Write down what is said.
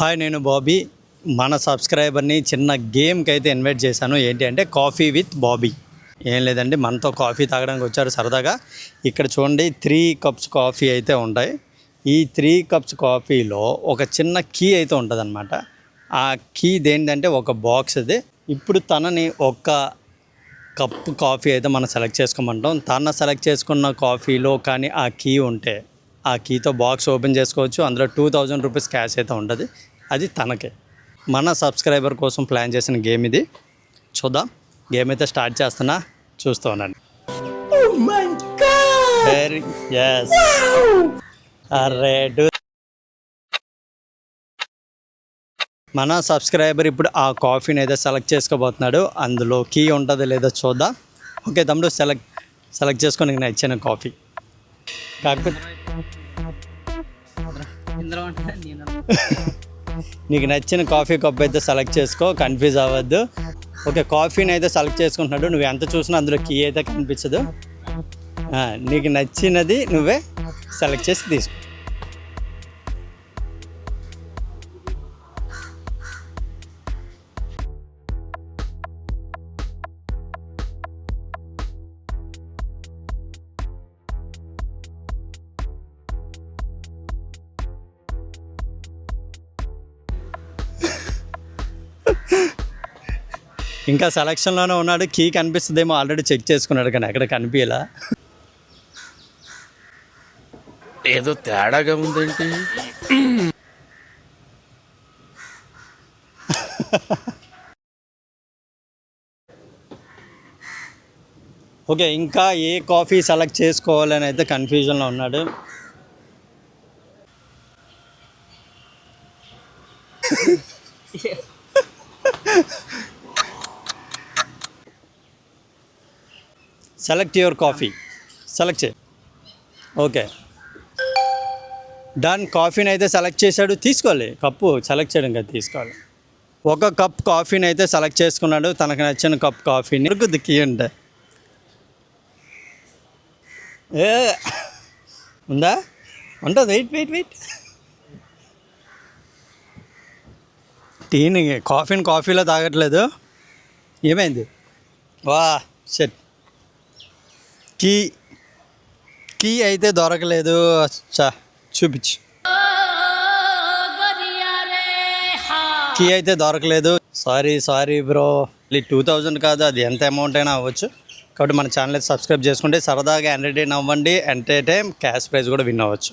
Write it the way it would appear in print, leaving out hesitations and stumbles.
Hi, నేను బాబీ. మన సబ్స్క్రైబర్ని చిన్న గేమ్కి అయితే ఇన్వైట్ చేశాను. ఏంటి అంటే కాఫీ విత్ బాబీ. ఏం లేదండి, మనతో కాఫీ తాగడానికి వచ్చారు సరదాగా. ఇక్కడ చూడండి 3 కప్స్ కాఫీ అయితే ఉంటాయి. ఈ 3 కప్స్ కాఫీలో ఒక చిన్న కీ అయితే ఉంటుంది అనమాట. ఆ కీ దేనిదంటే ఒక బాక్స్ అది. ఇప్పుడు తనని ఒక కప్పు కాఫీ అయితే మనం సెలెక్ట్ చేసుకోమంటాం. తన సెలెక్ట్ చేసుకున్న కాఫీలో కానీ ఆ కీ ఉంటే ఆ కీతో బాక్స్ ఓపెన్ చేసుకోవచ్చు. అందులో 2000 రూపీస్ క్యాష్ అయితే ఉంటుంది. అది తనకే. మన సబ్స్క్రైబర్ కోసం ప్లాన్ చేసిన గేమ్ ఇది. చూద్దాం, గేమ్ అయితే స్టార్ట్ చేస్తున్నా, చూస్తూ ఉన్నాను. మన సబ్స్క్రైబర్ ఇప్పుడు ఆ కాఫీని అయితే సెలెక్ట్ చేసుకోబోతున్నాడు. అందులో కీ ఉంటుందో లేదో చూద్దాం. ఓకే తమ్ముడు, సెలెక్ట్ చేసుకొని నేను ఇచ్చాను కాఫీ. కాకపోతే నీకు నచ్చిన కాఫీ కప్ అయితే సెలెక్ట్ చేసుకో, కన్ఫ్యూజ్ అవ్వద్దు. ఓకే, కాఫీని అయితే సెలెక్ట్ చేసుకుంటున్నాడు. నువ్వు ఎంత చూసినా అందులో కీ అయితే కనిపించదు. నీకు నచ్చినది నువ్వే సెలెక్ట్ చేసి తీసుకో. ఇంకా సెలక్షన్లోనే ఉన్నాడు. కీ కనిపిస్తుందేమో, ఆల్రెడీ చెక్ చేసుకున్నాడు కానీ ఎక్కడ కనిపించలా. ఏదో తేడాగా ఉందేంటి. ఓకే, ఇంకా ఏ కాఫీ సెలెక్ట్ చేసుకోవాలని అయితే కన్ఫ్యూజన్లో ఉన్నాడు. సెలెక్ట్ యువర్ కాఫీ, సెలెక్ట్ చేయి. Okay done. కాఫీని అయితే సెలెక్ట్ చేశాడు. తీసుకోవాలి, కప్పు సెలెక్ట్ చేయడం కదా తీసుకోవాలి. ఒక కప్ కాఫీని అయితే సెలెక్ట్ చేసుకున్నాడు. తనకు నచ్చిన కప్ కాఫీని దిక్కి ఉంటే ఉందా ఉంటుంది. వెయిట్ టీని కాఫీలో తాగట్లేదు. ఏమైంది? వా షట్, కీ అయితే దొరకలేదు. చూపించు. కీ అయితే దొరకలేదు. Sorry bro. 2000 కాదు, అది ఎంత అమౌంట్ అయినా అవ్వచ్చు. కాబట్టి మన ఛానల్ అయితే సబ్స్క్రైబ్ చేసుకుంటే సరదాగా ఎంటర్టైన్ అవ్వండి. ఎంటర్టైన్ క్యాష్ ప్రైజ్ కూడా విన్ అవ్వచ్చు.